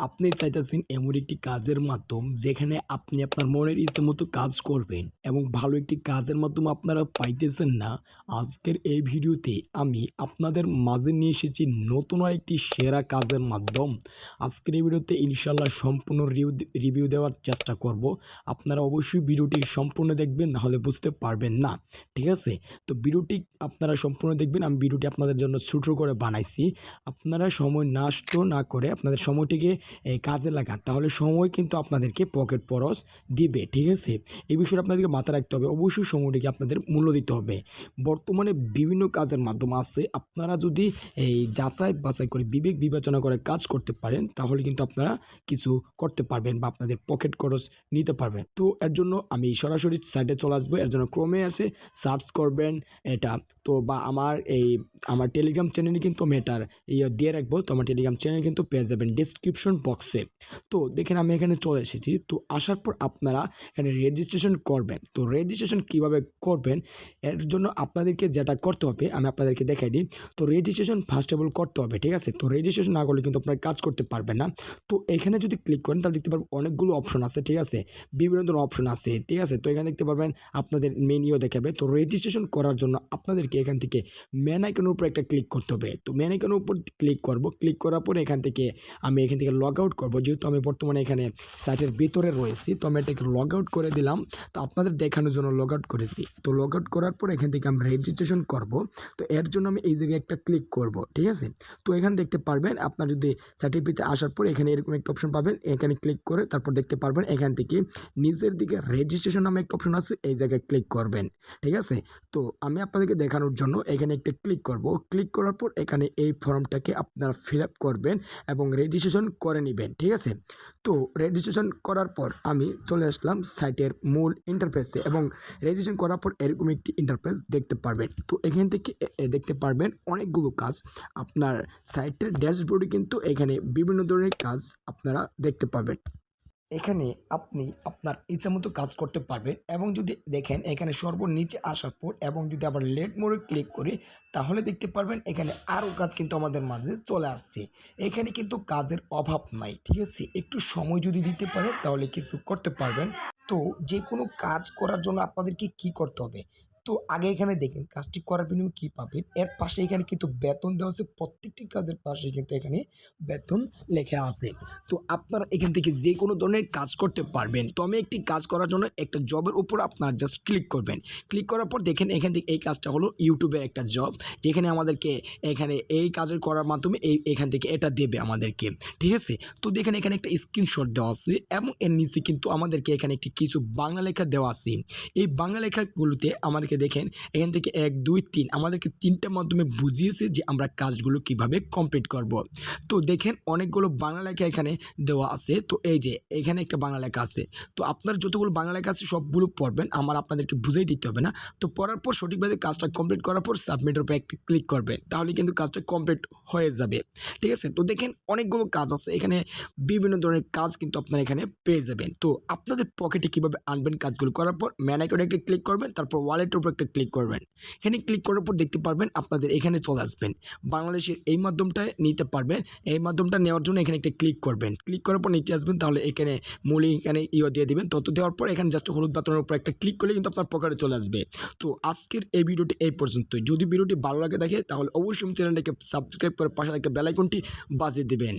আপনি চাইতেছেন এমন একটি কাজের মাধ্যম যেখানে আপনি আপনার মনের ইচ্ছে মতো কাজ করবেন এবং ভালো একটি কাজের মাধ্যম আপনারা পাইতেছেন না। আজকের এই ভিডিওতে আমি আপনাদের মাঝে নিয়ে এসেছি নতুন একটি সেরা কাজের মাধ্যম। আজকের এই ভিডিওতে ইনশাল্লাহ সম্পূর্ণ রিভিউ দেওয়ার চেষ্টা করব। আপনারা অবশ্যই ভিডিওটি সম্পূর্ণ দেখবেন, নাহলে বুঝতে পারবেন না। ঠিক আছে, তো ভিডিওটি আপনারা সম্পূর্ণ দেখবেন। আমি ভিডিওটি আপনাদের জন্য ছোট করে বানাইছি। আপনারা সময় নষ্ট না করে আপনাদের সময়টিকে কাজে লাগান, তাহলে সময় কিন্তু আপনাদেরকে পকেট খরচ দিবে। ঠিক আছে, এই বিষয়টা আপনাদেরকে মাথায় রাখতে হবে। অবশ্যই সময়টিকে আপনাদের মূল্য দিতে হবে। বর্তমানে বিভিন্ন কাজের মাধ্যম আছে, আপনারা যদি এই যাচাই বাছাই করে বিবেক বিবেচনা করে কাজ করতে পারেন, তাহলে কিন্তু আপনারা কিছু করতে পারবেন বা আপনাদের পকেট খরচ নিতে পারবেন। তো এর জন্য আমি সরাসরি সাইটে চলে আসবো। এর জন্য ক্রমে আছে সার্চ করবেন এটা। তো বা আমার টেলিগ্রাম চ্যানেলে কিন্তু আমি এটার দিয়ে রাখবো। তো আমার টেলিগ্রাম চ্যানেল কিন্তু পেয়ে যাবেন ডিসক্রিপশন বক্সে। তো দেখেন আমি এখানে চলে এসেছি। তো আসার পর আপনারা এখানে রেজিস্ট্রেশন করবেন। তো রেজিস্ট্রেশন কিভাবে করবেন, এর জন্য আপনাদেরকে যেটা করতে হবে আমি আপনাদেরকে দেখাই দিই। তো রেজিস্ট্রেশন ফার্স্ট অফ অল করতে হবে। ঠিক আছে, তো রেজিস্ট্রেশন না করলে কিন্তু আপনারা কাজ করতে পারবেন না। তো এখানে যদি ক্লিক করেন তাহলে দেখতে পারবেন অনেকগুলো অপশন আছে। ঠিক আছে, বিভিন্ন ধরনের অপশন আছে। ঠিক আছে, তো এখানে দেখতে পারবেন আপনাদের মেনুও দেখাবে। তো রেজিস্ট্রেশন করার জন্য আপনাদেরকে এখান থেকে মেন আইকনের উপর একটা ক্লিক করতে হবে। তো মেন আইকনের উপর ক্লিক করব। ক্লিক করার পরে এখান থেকে লগ আউট করবো, যেহেতু আমি বর্তমানে এখানে সাইটের ভিতরে রয়েছি। তো আমি এটাকে লগ আউট করে দিলাম। তো আপনাদের দেখানোর জন্য লগ আউট করেছি। তো লগ আউট করার পর এখান থেকে আমি রেজিস্ট্রেশন করব। তো এর জন্য আমি এই জায়গায় একটা ক্লিক করব। ঠিক আছে, তো এখানে দেখতে পারবেন আপনার যদি সার্টিফিকেটে আসার পর এখানে এরকম একটা অপশন পাবেন। এখানে ক্লিক করে তারপর দেখতে পারবেন এখান থেকে নিচের দিকে রেজিস্ট্রেশন নামে একটা অপশন আছে, এই জায়গায় ক্লিক করবেন। ঠিক আছে, তো আমি আপনাদেরকে দেখানোর জন্য এখানে একটা ক্লিক করব। ক্লিক করার পর এখানে এই ফর্মটাকে আপনারা ফিল আপ করবেন এবং রেজিস্ট্রেশন করে নেবেন। ঠিক আছে, তো রেজিস্ট্রেশন করার পর আমি চলে আসলাম সাইটের মূল ইন্টারফেসে এবং রেজিস্ট্রেশন করার পর এরকম একটি ইন্টারফেস দেখতে পারবেন। তো এখান থেকে দেখতে পারবেন অনেকগুলো কাজ। আপনার সাইটের ড্যাশবোর্ডে কিন্তু এখানে বিভিন্ন ধরনের কাজ আপনারা দেখতে পাবেন। এখানে আপনি আপনার ইচ্ছামতো কাজ করতে পারবেন এবং যদি দেখেন এখানে সর্বনিচে আসার পর এবং যদি আবার লেট মোড়ে ক্লিক করি, তাহলে দেখতে পারবেন এখানে আরও কাজ কিন্তু আমাদের মাঝে চলে আসছে। এখানে কিন্তু কাজের অভাব নাই। ঠিক আছে, একটু সময় যদি দিতে পারেন তাহলে কিছু করতে পারবেন। তো যে কোনো কাজ করার জন্য আপনাদেরকে কি করতে হবে, তো আগে এখানে দেখেন কাজটি করার বিনিময়ে কী পাবেন। এর পাশে এখানে কিন্তু বেতন দেওয়া আছে, প্রত্যেকটি কাজের পাশে কিন্তু এখানে বেতন লেখা আছে। তো আপনারা এখান থেকে যে কোনো ধরনের কাজ করতে পারবেন। তো আমি একটি কাজ করার জন্য একটা জবের উপর আপনারা জাস্ট ক্লিক করবেন। ক্লিক করার পর দেখেন এখান থেকে এই কাজটা হলো ইউটিউবের একটা জব, যেখানে আমাদেরকে এখানে এই কাজের করার মাধ্যমে এখান থেকে এটা দেবে আমাদেরকে। ঠিক আছে, তো দেখেন এখানে একটা স্ক্রিনশট দেওয়া আছে এবং এর নিচে কিন্তু আমাদেরকে এখানে একটি কিছু বাংলা লেখা দেওয়া আছে। এই বাংলা লেখাগুলোতে আমাদেরকে দেখেন এখান থেকে 1 2 3 আমাদেরকে 3টার মাধ্যমে বুঝিয়েছে যে আমরা কাজগুলো কিভাবে কমপ্লিট করব। তো দেখেন অনেকগুলো বাংলা লেখা এখানে দেওয়া আছে। তো এই যে এখানে একটা বাংলা লেখা আছে। তো আপনার যতগুলো বাংলা লেখা আছে সবগুলো পড়বেন, আমার আপনাদেরকে বুঝাই দিতে হবে না। তো পড়ার পর সঠিকভাবে কাজটা কমপ্লিট করার পর সাবমিটের উপর একটা ক্লিক করবেন, তাহলে কিন্তু কাজটা কমপ্লিট হয়ে যাবে। ঠিক আছে, তো দেখেন অনেকগুলো কাজ আছে এখানে, বিভিন্ন ধরনের কাজ কিন্তু আপনারা এখানে পেয়ে যাবেন। তো আপনাদের পকেটে কীভাবে আনবেন কাজগুলো করার পর ম্যান আইকনে একটা ক্লিক করবেন, তারপর ওয়ালেটের উপর একটা ক্লিক করবেন। এখানে ক্লিক করার পর দেখতে পারবেন আপনাদের এখানে চলে আসবেন। বাংলাদেশের এই মাধ্যমটা নিতে পারবেন। এই মাধ্যমটা নেওয়ার জন্য এখানে একটা ক্লিক করবেন। ক্লিক করার পর নিচে আসবেন, তাহলে এখানে মূল এখানে দিয়ে দিবেন। তত দেওয়ার পর এখানে জাস্ট হলুদ বাটনের উপর একটা ক্লিক করলে কিন্তু আপনার পকেটে চলে আসবে। তো আজকের এই ভিডিওটি এই পর্যন্তই। যদি ভিডিওটি ভালো লাগে থাকে তাহলে অবশ্যই চ্যানেলটাকে সাবস্ক্রাইব করে পাশে একটা বেল আইকনটি বাজিয়ে দিবেন।